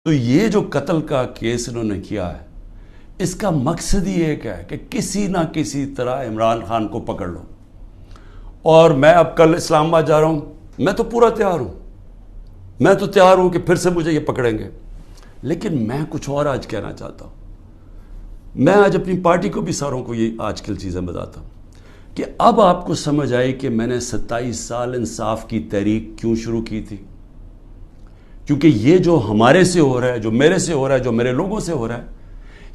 تو یہ جو قتل کا کیس انہوں نے کیا ہے، اس کا مقصد ہی ایک ہے کہ کسی نہ کسی طرح عمران خان کو پکڑ لو۔ اور میں اب کل اسلام آباد جا رہا ہوں، میں تو پورا تیار ہوں، میں تو تیار ہوں کہ پھر سے مجھے یہ پکڑیں گے، لیکن میں کچھ اور آج کہنا چاہتا ہوں۔ میں آج اپنی پارٹی کو بھی ساروں کو یہ آج کل چیزیں بتاتا ہوں کہ اب آپ کو سمجھ آئی کہ میں نے 27 سال انصاف کی تحریک کیوں شروع کی تھی۔ کیونکہ یہ جو ہمارے سے ہو رہا ہے، جو میرے سے ہو رہا ہے، جو میرے لوگوں سے ہو رہا ہے،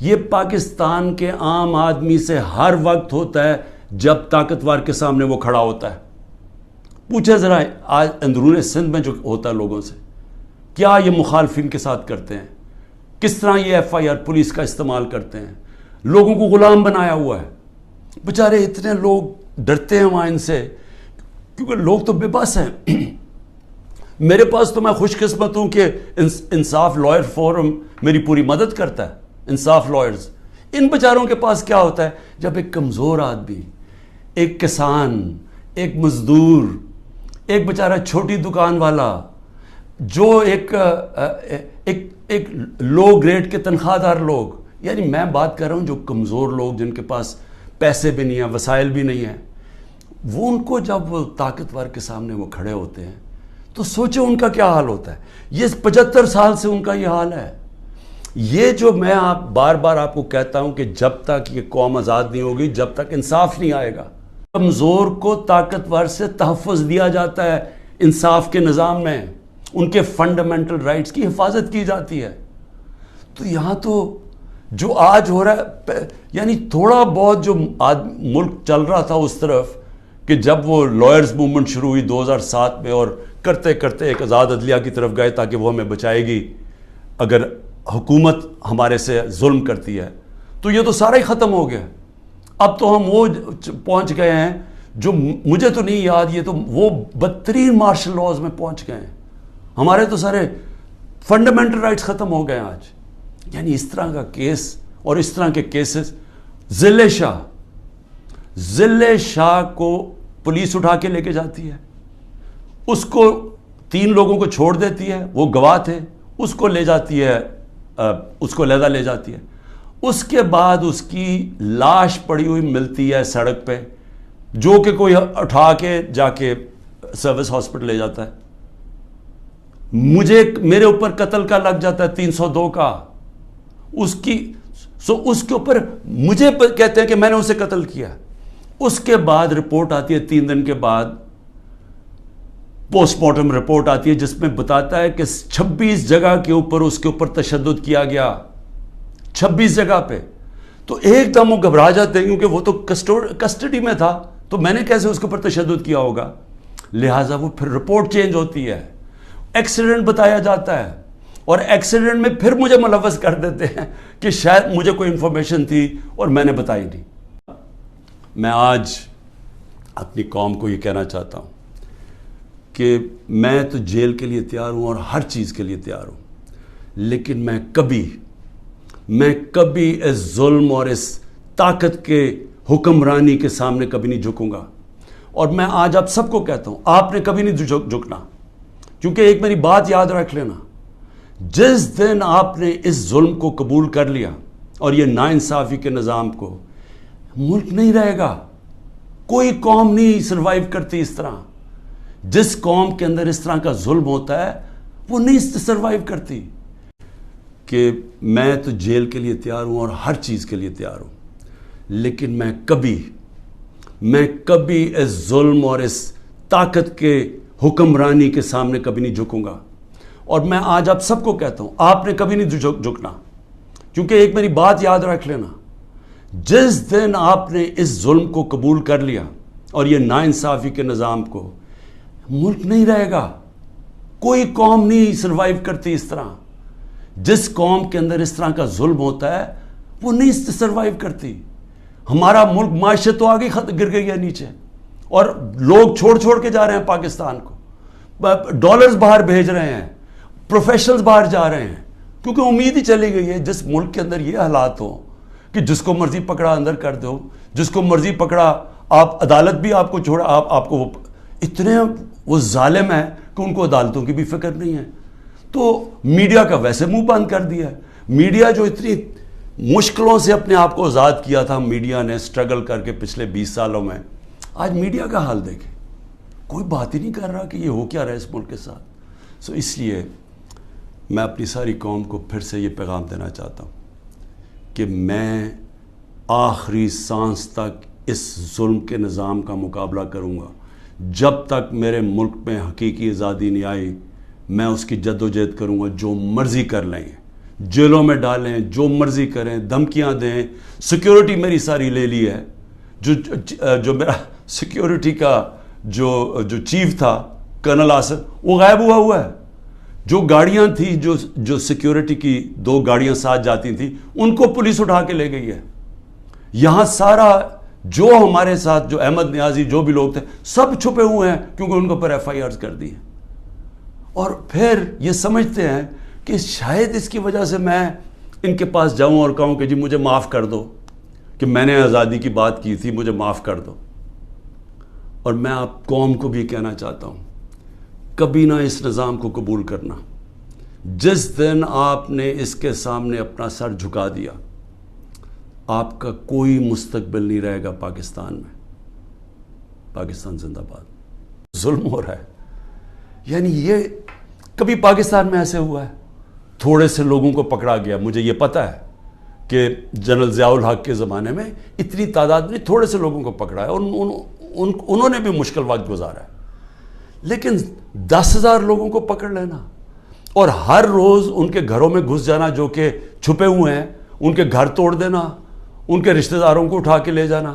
یہ پاکستان کے عام آدمی سے ہر وقت ہوتا ہے جب طاقتور کے سامنے وہ کھڑا ہوتا ہے۔ پوچھے ذرا آج اندرون سندھ میں جو ہوتا ہے لوگوں سے، کیا یہ مخالفین کے ساتھ کرتے ہیں، کس طرح یہ FIR پولیس کا استعمال کرتے ہیں، لوگوں کو غلام بنایا ہوا ہے۔ بیچارے اتنے لوگ ڈرتے ہیں وہاں ان سے، کیونکہ لوگ تو بے بس ہیں۔ میرے پاس تو میں خوش قسمت ہوں کہ انصاف لائر فورم میری پوری مدد کرتا ہے، انصاف لائرز۔ ان بیچاروں کے پاس کیا ہوتا ہے، جب ایک کمزور آدمی، ایک کسان، ایک مزدور، ایک بیچارہ چھوٹی دکان والا، جو ایک لو گریڈ کے تنخواہ دار لوگ، یعنی میں بات کر رہا ہوں جو کمزور لوگ جن کے پاس پیسے بھی نہیں ہیں، وسائل بھی نہیں ہیں، وہ ان کو جب وہ طاقتور کے سامنے وہ کھڑے ہوتے ہیں تو سوچو ان کا کیا حال ہوتا ہے۔ یہ 75 سال سے ان کا یہ حال ہے۔ یہ جو میں بار بار آپ کو کہتا ہوں کہ جب تک یہ قوم آزاد نہیں ہوگی، جب تک انصاف نہیں آئے گا۔ کمزور کو طاقتور سے تحفظ دیا جاتا ہے، انصاف کے نظام میں ان کے فنڈامنٹل رائٹس کی حفاظت کی جاتی ہے۔ تو یہاں تو جو آج ہو رہا ہے، یعنی تھوڑا بہت جو ملک چل رہا تھا اس طرف، کہ جب وہ لائرز موومنٹ شروع ہوئی 2007 میں، اور کرتے کرتے ایک آزاد عدلیہ کی طرف گئے تاکہ وہ ہمیں بچائے گی اگر حکومت ہمارے سے ظلم کرتی ہے، تو یہ تو سارا ہی ختم ہو گیا۔ اب تو ہم وہ پہنچ گئے ہیں جو مجھے تو نہیں یاد، یہ تو وہ بدترین مارشل لاز میں پہنچ گئے ہیں۔ ہمارے تو سارے فنڈامنٹل رائٹس ختم ہو گئے ہیں آج۔ یعنی اس طرح کا کیس اور اس طرح کے کیسز، ضلع شاہ کو پولیس اٹھا کے لے کے جاتی ہے، اس کو 3 لوگوں کو چھوڑ دیتی ہے، وہ گواہ تھے، اس کو لے جاتی ہے، اس کو علیحدہ لے جاتی ہے۔ اس کے بعد اس کی لاش پڑی ہوئی ملتی ہے سڑک پہ، جو کہ کوئی اٹھا کے جا کے سروس ہاسپٹل لے جاتا ہے۔ میرے اوپر قتل کا لگ جاتا ہے 302 کا، اس کے اوپر مجھے کہتے ہیں کہ میں نے اسے قتل کیا۔ اس کے بعد رپورٹ آتی ہے 3 دن کے بعد، پوسٹ مارٹم رپورٹ آتی ہے جس میں بتاتا ہے کہ 26 جگہ کے اوپر اس کے اوپر تشدد کیا گیا، 26 جگہ پہ۔ تو ایک دم وہ گھبرا جاتے ہیں، کیونکہ وہ تو کسٹڈی میں تھا، تو میں نے کیسے اس کے اوپر تشدد کیا ہوگا، لہٰذا وہ پھر رپورٹ چینج ہوتی ہے، ایکسیڈنٹ بتایا جاتا ہے، اور ایکسیڈنٹ میں پھر مجھے ملوث کر دیتے ہیں کہ شاید مجھے کوئی انفارمیشن تھی اور میں نے بتائی نہیں۔ میں آج اپنی قوم کو یہ کہنا چاہتا ہوں کہ میں تو جیل کے لیے تیار ہوں اور ہر چیز کے لیے تیار ہوں، لیکن میں کبھی اس ظلم اور اس طاقت کے حکمرانی کے سامنے کبھی نہیں جھکوں گا۔ اور میں آج آپ سب کو کہتا ہوں، آپ نے کبھی نہیں جھکنا، کیونکہ ایک میری بات یاد رکھ لینا، جس دن آپ نے اس ظلم کو قبول کر لیا اور یہ ناانصافی کے نظام کو، ملک نہیں رہے گا۔ کوئی قوم نہیں سروائیو کرتی اس طرح۔ جس قوم کے اندر اس طرح کا ظلم ہوتا ہے وہ نہیں سروائیو کرتی۔ کہ میں تو جیل کے لیے تیار ہوں اور ہر چیز کے لیے تیار ہوں، لیکن میں کبھی اس ظلم اور اس طاقت کے حکمرانی کے سامنے کبھی نہیں جھکوں گا۔ اور میں آج آپ سب کو کہتا ہوں، آپ نے کبھی نہیں جھکنا، کیونکہ ایک میری بات یاد رکھ لینا، جس دن آپ نے اس ظلم کو قبول کر لیا اور یہ ناانصافی کے نظام کو، ملک نہیں رہے گا۔ کوئی قوم نہیں سروائیو کرتی اس طرح۔ جس قوم کے اندر اس طرح کا ظلم ہوتا ہے وہ نہیں سروائیو کرتی۔ ہمارا ملک معیشت تو آگے گر گئی ہے نیچے، اور لوگ چھوڑ کے جا رہے ہیں پاکستان کو، ڈالرز باہر بھیج رہے ہیں، پروفیشنلز باہر جا رہے ہیں، کیونکہ امید ہی چلی گئی ہے جس ملک کے اندر یہ حالات ہوں کہ جس کو مرضی پکڑا اندر کر دو، جس کو مرضی پکڑا، آپ عدالت بھی آپ کو چھوڑا، آپ کو اتنے وہ ظالم ہیں کہ ان کو عدالتوں کی بھی فکر نہیں ہے۔ تو میڈیا کا ویسے منہ بند کر دیا ہے. میڈیا جو اتنی مشکلوں سے اپنے آپ کو آزاد کیا تھا میڈیا نے سٹرگل کر کے پچھلے 20 سالوں میں, آج میڈیا کا حال دیکھیں, کوئی بات ہی نہیں کر رہا کہ یہ ہو کیا رہا ہے اس ملک کے ساتھ. سو اس لیے میں اپنی ساری قوم کو پھر سے یہ پیغام دینا چاہتا ہوں کہ میں آخری سانس تک اس ظلم کے نظام کا مقابلہ کروں گا. جب تک میرے ملک میں حقیقی آزادی نہیں آئی میں اس کی جد و جہد کروں گا. جو مرضی کر لیں, جیلوں میں ڈالیں, جو مرضی کریں, دھمکیاں دیں. سیکیورٹی میری ساری لے لی ہے. جو میرا سیکیورٹی کا جو چیف تھا کرنل آصف, وہ غائب ہوا ہے. جو گاڑیاں تھیں جو سیکیورٹی کی 2 گاڑیاں ساتھ جاتی تھیں ان کو پولیس اٹھا کے لے گئی ہے. یہاں سارا جو ہمارے ساتھ جو احمد نیازی جو بھی لوگ تھے سب چھپے ہوئے ہیں کیونکہ ان کے اوپر FIRs کر دی ہیں. اور پھر یہ سمجھتے ہیں کہ شاید اس کی وجہ سے میں ان کے پاس جاؤں اور کہوں کہ جی مجھے معاف کر دو کہ میں نے آزادی کی بات کی تھی, مجھے معاف کر دو. اور میں آپ قوم کو بھی کہنا چاہتا ہوں, کبھی نہ اس نظام کو قبول کرنا. جس دن آپ نے اس کے سامنے اپنا سر جھکا دیا آپ کا کوئی مستقبل نہیں رہے گا پاکستان میں. پاکستان زندہ باد. ظلم ہو رہا ہے. یعنی یہ کبھی پاکستان میں ایسے ہوا ہے؟ تھوڑے سے لوگوں کو پکڑا گیا. مجھے یہ پتا ہے کہ جنرل ضیاء الحق کے زمانے میں اتنی تعداد میں تھوڑے سے لوگوں کو پکڑا ہے اور انہوں نے بھی مشکل وقت گزارا ہے. لیکن 10,000 لوگوں کو پکڑ لینا اور ہر روز ان کے گھروں میں گھس جانا جو کہ چھپے ہوئے ہیں, ان کے گھر توڑ دینا, ان کے رشتہ داروں کو اٹھا کے لے جانا,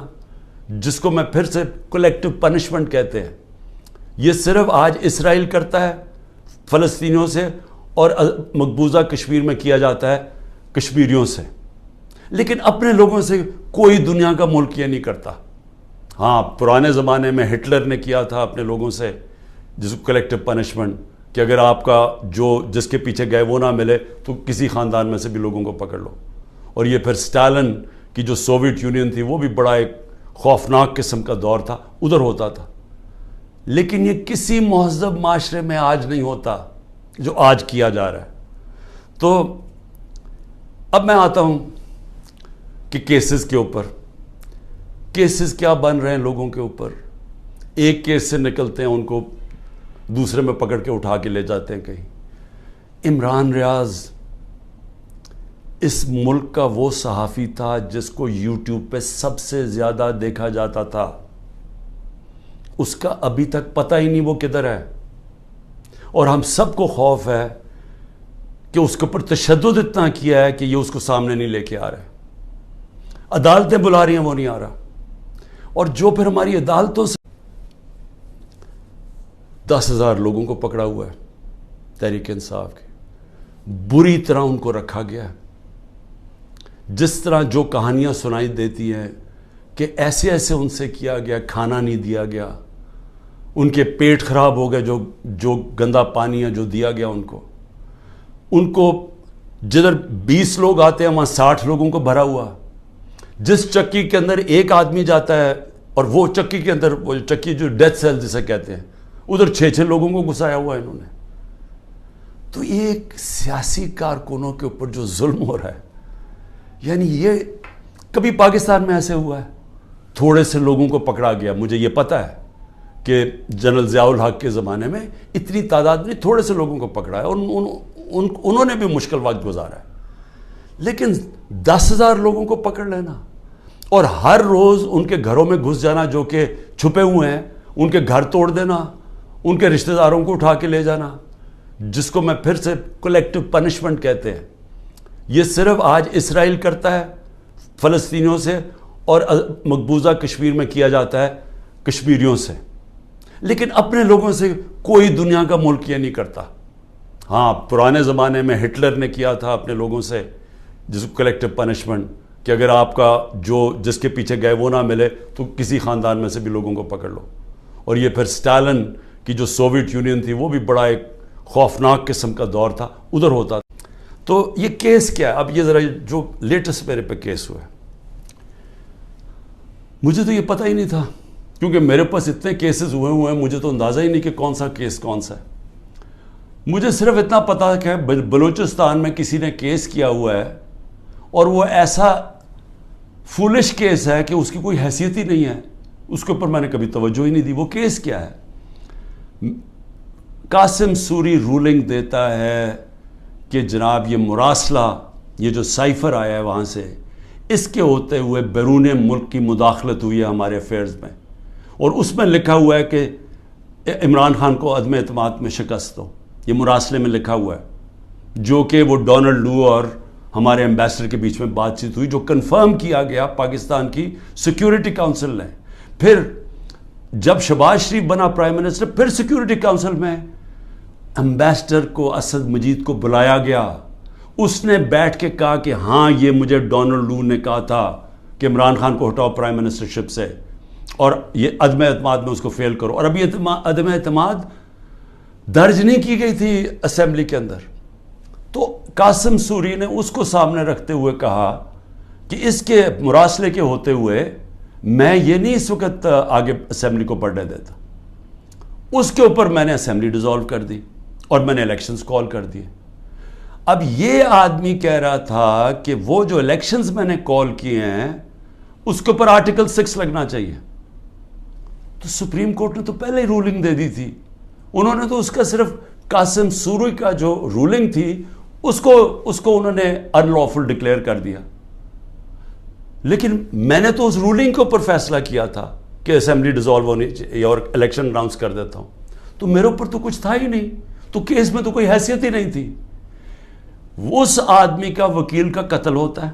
جس کو میں پھر سے کولیکٹیو پنشمنٹ کہتے ہیں. یہ صرف آج اسرائیل کرتا ہے فلسطینیوں سے اور مقبوضہ کشمیر میں کیا جاتا ہے کشمیریوں سے, لیکن اپنے لوگوں سے کوئی دنیا کا ملک یہ نہیں کرتا. ہاں پرانے زمانے میں ہٹلر نے کیا تھا اپنے لوگوں سے جس کو کلیکٹیو پنشمنٹ کہ اگر آپ کا جس کے پیچھے گئے وہ نہ ملے تو کسی خاندان میں سے بھی لوگوں کو پکڑ لو. اور یہ پھر سٹالن کی جو سوویت یونین تھی وہ بھی بڑا ایک خوفناک قسم کا دور تھا, ادھر ہوتا تھا. لیکن یہ کسی مہذب معاشرے میں آج نہیں ہوتا جو آج کیا جا رہا ہے. تو اب میں آتا ہوں کہ کیسز کے اوپر. کیسز کیا بن رہے ہیں لوگوں کے اوپر. ایک کیس سے نکلتے ہیں ان کو دوسرے میں پکڑ کے اٹھا کے لے جاتے ہیں کہیں. عمران ریاض اس ملک کا وہ صحافی تھا جس کو یوٹیوب پہ سب سے زیادہ دیکھا جاتا تھا. اس کا ابھی تک پتہ ہی نہیں وہ کدھر ہے, اور ہم سب کو خوف ہے کہ اس کے اوپر تشدد اتنا کیا ہے کہ یہ اس کو سامنے نہیں لے کے آ رہے. عدالتیں بلا رہی ہیں وہ نہیں آ رہا. اور جو پھر ہماری عدالتوں سے 10,000 لوگوں کو پکڑا ہوا ہے تحریک انصاف کے, بری طرح ان کو رکھا گیا ہے. جس طرح جو کہانیاں سنائی دیتی ہیں کہ ایسے ایسے ان سے کیا گیا, کھانا نہیں دیا گیا, ان کے پیٹ خراب ہو گئے, جو گندا پانی ہے جو دیا گیا ان کو جدھر 20 لوگ آتے ہیں وہاں 60 لوگوں کو بھرا ہوا. جس چکی کے اندر ایک آدمی جاتا ہے اور وہ چکی کے اندر وہ چکی جو ڈیتھ سیل جسے کہتے ہیں ادھر 6 لوگوں کو گھسایا ہوا ہے انہوں نے. تو یہ ایک سیاسی کارکنوں کے اوپر جو ظلم ہو رہا ہے, یعنی یہ کبھی پاکستان میں ایسے ہوا ہے؟ تھوڑے سے لوگوں کو پکڑا گیا. مجھے یہ پتا ہے کہ جنرل ضیاء الحق کے زمانے میں اتنی تعداد میں تھوڑے سے لوگوں کو پکڑا ہے اور انہوں نے بھی مشکل وقت گزارا ہے. لیکن 10,000 لوگوں کو پکڑ لینا اور ہر روز ان کے گھروں میں گھس جانا جو کہ چھپے ہوئے ہیں, ان کے گھر توڑ دینا, ان کے رشتہ داروں کو اٹھا کے لے جانا, جس کو میں پھر سے کولیکٹیو پنشمنٹ کہتے ہیں. یہ صرف آج اسرائیل کرتا ہے فلسطینیوں سے اور مقبوضہ کشمیر میں کیا جاتا ہے کشمیریوں سے, لیکن اپنے لوگوں سے کوئی دنیا کا ملک یہ نہیں کرتا. ہاں پرانے زمانے میں ہٹلر نے کیا تھا اپنے لوگوں سے جس کو کلیکٹیو پنشمنٹ کہ اگر آپ کا جس کے پیچھے گئے وہ نہ ملے تو کسی خاندان میں سے بھی لوگوں کو پکڑ لو. اور یہ پھر سٹالن کی جو سوویت یونین تھی وہ بھی بڑا ایک خوفناک قسم کا دور تھا, ادھر ہوتا. تو یہ کیس کیا ہے؟ اب یہ ذرا جو لیٹسٹ میرے پہ کیس ہوا ہے, مجھے تو یہ پتہ ہی نہیں تھا کیونکہ میرے پاس اتنے کیسز ہوئے ہیں, مجھے تو اندازہ ہی نہیں کہ کون سا کیس کون سا ہے. مجھے صرف اتنا پتا کہ بلوچستان میں کسی نے کیس کیا ہوا ہے اور وہ ایسا فولش کیس ہے کہ اس کی کوئی حیثیت ہی نہیں ہے، اس کے اوپر میں نے کبھی توجہ ہی نہیں دی۔ وہ کیس کیا ہے؟ قاسم سوری رولنگ دیتا ہے کہ جناب یہ مراسلہ، یہ جو سائفر آیا ہے وہاں سے، اس کے ہوتے ہوئے بیرون ملک کی مداخلت ہوئی ہے ہمارے افیئرز میں، اور اس میں لکھا ہوا ہے کہ عمران خان کو عدم اعتماد میں شکست دو۔ یہ مراسلے میں لکھا ہوا ہے، جو کہ وہ ڈونلڈ لو اور ہمارے ایمبیسڈر کے بیچ میں بات چیت ہوئی، جو کنفرم کیا گیا پاکستان کی سیکیورٹی کونسل نے۔ پھر جب شہباز شریف بنا پرائم منسٹر، پھر سیکیورٹی کونسل میں ایمبیسڈر کو، اسد مجید کو بلایا گیا، اس نے بیٹھ کے کہا کہ ہاں یہ مجھے ڈونلڈ لو نے کہا تھا کہ عمران خان کو ہٹاؤ پرائم منسٹرشپ سے، اور یہ عدم اعتماد میں اس کو فیل کرو۔ اور ابھی عدم اعتماد درج نہیں کی گئی تھی اسمبلی کے اندر، تو قاسم سوری نے اس کو سامنے رکھتے ہوئے کہا کہ اس کے مراسلے کے ہوتے ہوئے میں یہ نہیں اس وقت آگے اسمبلی کو بڑھنے دیتا۔ اس کے اوپر میں نے اسمبلی ڈیزالو کر دی اور میں نے الیکشنز کال کر دیے۔ اب یہ آدمی کہہ رہا تھا کہ وہ جو الیکشنز میں نے کال کیے ہیں اس کے اوپر آرٹیکل 6 لگنا چاہیے، تو سپریم کورٹ نے تو پہلے ہی رولنگ دے دی تھی۔ انہوں نے تو اس کا صرف قاسم سوری کا جو رولنگ تھی اس کو انہوں نے ان لافل ڈکلیئر کر دیا، لیکن میں نے تو اس رولنگ کے اوپر فیصلہ کیا تھا کہ اسمبلی ڈیزالو ہونی چاہیے اور الیکشن اناؤنس کر دیتا ہوں، تو میرے اوپر تو کچھ تھا ہی نہیں، تو کیس میں تو کوئی حیثیت ہی نہیں تھی۔ اس آدمی کا وکیل کا قتل ہوتا ہے،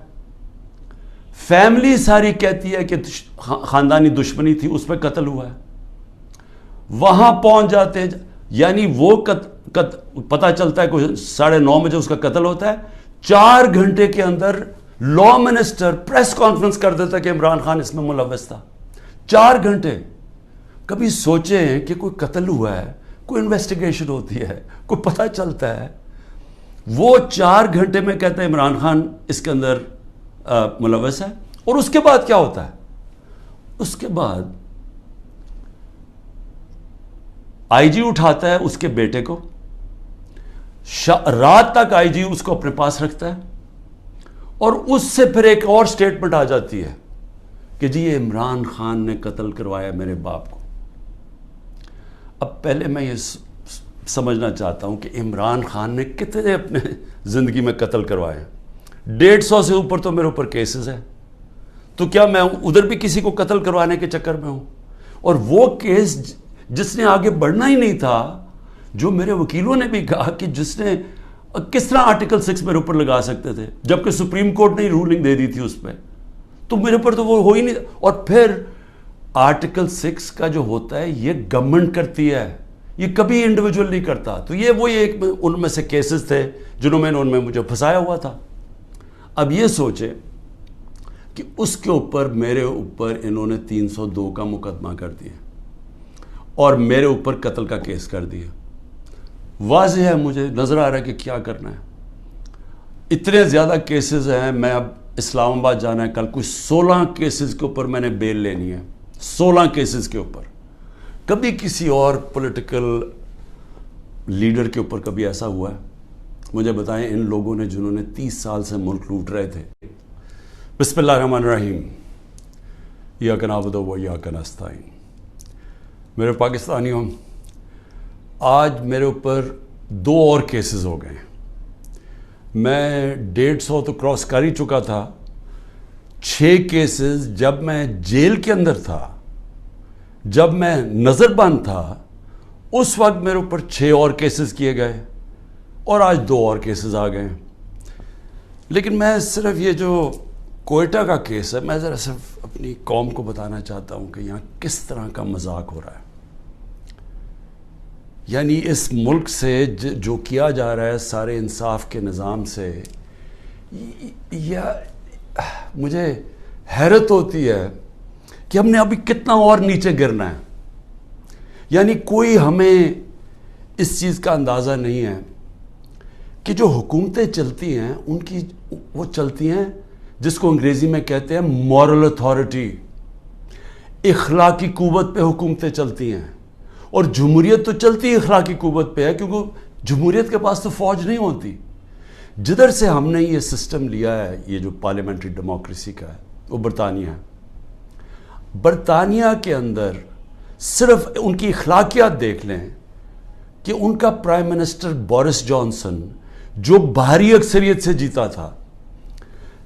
فیملی ساری کہتی ہے کہ خاندانی دشمنی تھی، اس پہ قتل ہوا ہے، وہاں پہنچ جاتے ہیں، یعنی وہ پتہ چلتا ہے کوئی 9:30 بجے اس کا قتل ہوتا ہے، 4 گھنٹے کے اندر لا منسٹر پریس کانفرنس کر دیتا ہے کہ عمران خان اس میں ملوث تھا۔ 4 گھنٹے۔ کبھی سوچیں کہ کوئی قتل ہوا ہے، کوئی انویسٹیگیشن ہوتی ہے، کوئی پتہ چلتا ہے، وہ 4 گھنٹے میں کہتا ہے عمران خان اس کے اندر ملوث ہے۔ اور اس کے بعد کیا ہوتا ہے؟ اس کے بعد آئی جی اٹھاتا ہے اس کے بیٹے کو، رات تک آئی جی اس کو اپنے پاس رکھتا ہے، اور اس سے پھر ایک اور سٹیٹمنٹ آ جاتی ہے کہ جی یہ عمران خان نے قتل کروایا میرے باپ کو۔ اب پہلے میں یہ سمجھنا چاہتا ہوں کہ عمران خان نے کتنے اپنے زندگی میں قتل کروائے؟ 150 سے اوپر تو میرے اوپر کیسز ہیں، تو کیا میں ادھر بھی کسی کو قتل کروانے کے چکر میں ہوں؟ اور وہ کیس جس نے آگے بڑھنا ہی نہیں تھا، جو میرے وکیلوں نے بھی کہا کہ جس نے کس طرح آرٹیکل 6 میرے اوپر لگا سکتے تھے، جبکہ سپریم کورٹ نے رولنگ دے دی تھی اس پہ، تو میرے اوپر تو وہ ہو ہی نہیں۔ اور پھر آرٹیکل 6 کا جو ہوتا ہے یہ گورنمنٹ کرتی ہے، یہ کبھی انڈیویجول نہیں کرتا۔ تو یہ وہی ایک ان میں سے کیسز تھے جنہوں میں ان میں مجھے پھنسایا ہوا تھا۔ اب یہ سوچیں کہ اس کے اوپر میرے اوپر انہوں نے 302 کا مقدمہ کر دیا اور میرے اوپر قتل کا کیس کر دیا۔ واضح ہے، مجھے نظر آ رہا ہے کہ کیا کرنا ہے۔ اتنے زیادہ کیسز ہیں، میں اب اسلام آباد جانا ہے کل، کوئی 16 کیسز کے اوپر میں نے بیل لینی ہے، 16 کیسز کے اوپر۔ کبھی کسی اور پولیٹیکل لیڈر کے اوپر کبھی ایسا ہوا ہے؟ مجھے بتائیں، ان لوگوں نے جنہوں نے 30 سال سے ملک لوٹ رہے تھے۔ بسم اللہ الرحمن الرحیم، ایاک نعبد و ایاک نستعین۔ میرے پاکستانیوں، آج میرے اوپر 2 اور کیسز ہو گئے ہیں۔ میں 150 تو کراس کر ہی چکا تھا۔ 6 کیسز جب میں جیل کے اندر تھا، جب میں نظر بند تھا، اس وقت میرے اوپر 6 اور کیسز کیے گئے، اور آج 2 اور کیسز آ گئے ہیں۔ لیکن میں صرف یہ جو کوئٹہ کا کیس ہے، میں ذرا صرف اپنی قوم کو بتانا چاہتا ہوں کہ یہاں کس طرح کا مذاق ہو رہا ہے۔ یعنی اس ملک سے جو کیا جا رہا ہے سارے انصاف کے نظام سے، مجھے حیرت ہوتی ہے کہ ہم نے ابھی کتنا اور نیچے گرنا ہے۔ یعنی کوئی ہمیں اس چیز کا اندازہ نہیں ہے کہ جو حکومتیں چلتی ہیں ان کی وہ چلتی ہیں جس کو انگریزی میں کہتے ہیں مورل اتھارٹی، اخلاقی قوت پہ حکومتیں چلتی ہیں، اور جمہوریت تو چلتی اخلاقی قوت پہ ہے، کیونکہ جمہوریت کے پاس تو فوج نہیں ہوتی. جدھر سے ہم نے یہ سسٹم لیا ہے، یہ جو پارلیمنٹری ڈیموکریسی کا ہے، وہ برطانیہ ہے. برطانیہ کے اندر صرف ان کی اخلاقیات دیکھ لیں کہ ان کا پرائم منسٹر بورس جانسن جو بھاری اکثریت سے جیتا تھا،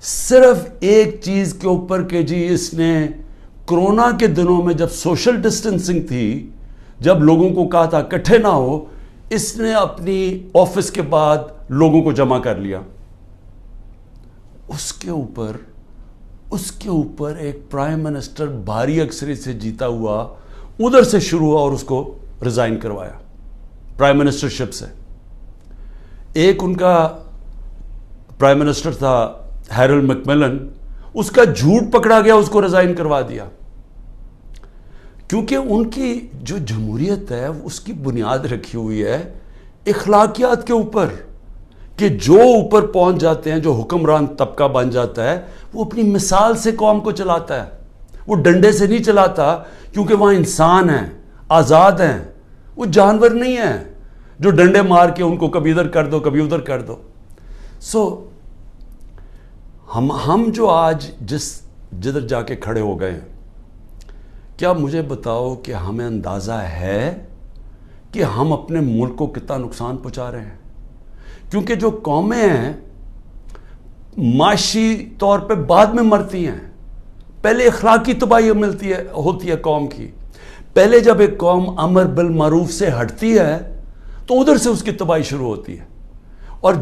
صرف ایک چیز کے اوپر کہ جی اس نے کرونا کے دنوں میں جب سوشل ڈسٹنسنگ تھی، جب لوگوں کو کہا تھا اکٹھے نہ ہو، اس نے اپنی آفس کے بعد لوگوں کو جمع کر لیا. اس کے اوپر ایک پرائم منسٹر بھاری اکثریت سے جیتا ہوا ادھر سے شروع ہوا اور اس کو ریزائن کروایا پرائم منسٹرشپ سے. ایک ان کا پرائم منسٹر تھا ہیرلڈ میکملن، اس کا جھوٹ پکڑا گیا، اس کو ریزائن کروا دیا. کیونکہ ان کی جو جمہوریت ہے اس کی بنیاد رکھی ہوئی ہے اخلاقیات کے اوپر، کہ جو اوپر پہنچ جاتے ہیں، جو حکمران طبقہ بن جاتا ہے، وہ اپنی مثال سے قوم کو چلاتا ہے. وہ ڈنڈے سے نہیں چلاتا، کیونکہ وہاں انسان ہیں، آزاد ہیں، وہ جانور نہیں ہیں جو ڈنڈے مار کے ان کو کبھی ادھر کر دو کبھی ادھر کر دو. ہم جو آج جدھر جا کے کھڑے ہو گئے ہیں، کیا مجھے بتاؤ کہ ہمیں اندازہ ہے کہ ہم اپنے ملک کو کتنا نقصان پہنچا رہے ہیں؟ کیونکہ جو قومیں ہیں معاشی طور پہ بعد میں مرتی ہیں، پہلے اخلاقی تباہی ہوتی ہے قوم کی. پہلے جب ایک قوم امر بالمعروف سے ہٹتی ہے تو ادھر سے اس کی تباہی شروع ہوتی ہے. اور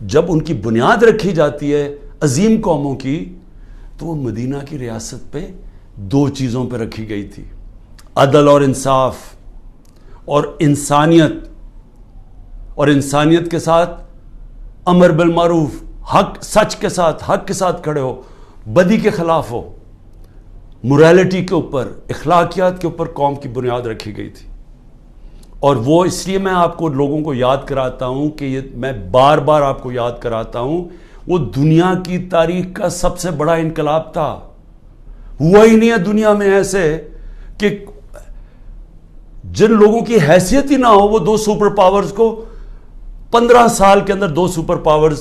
جب ان کی بنیاد رکھی جاتی ہے عظیم قوموں کی، تو وہ مدینہ کی ریاست پہ دو چیزوں پہ رکھی گئی تھی: عدل اور انصاف، اور انسانیت. اور انسانیت کے ساتھ امر بالمعروف، سچ کے ساتھ، حق کے ساتھ کھڑے ہو، بدی کے خلاف ہو. موریلٹی کے اوپر، اخلاقیات کے اوپر قوم کی بنیاد رکھی گئی تھی. اور وہ اس لیے میں آپ کو لوگوں کو یاد کراتا ہوں کہ میں بار بار آپ کو یاد کراتا ہوں، وہ دنیا کی تاریخ کا سب سے بڑا انقلاب تھا. ہوا ہی نہیں ہے دنیا میں ایسے کہ جن لوگوں کی حیثیت ہی نہ ہو، وہ دو سپر پاورز کو 15 سال کے اندر دو سپر پاورز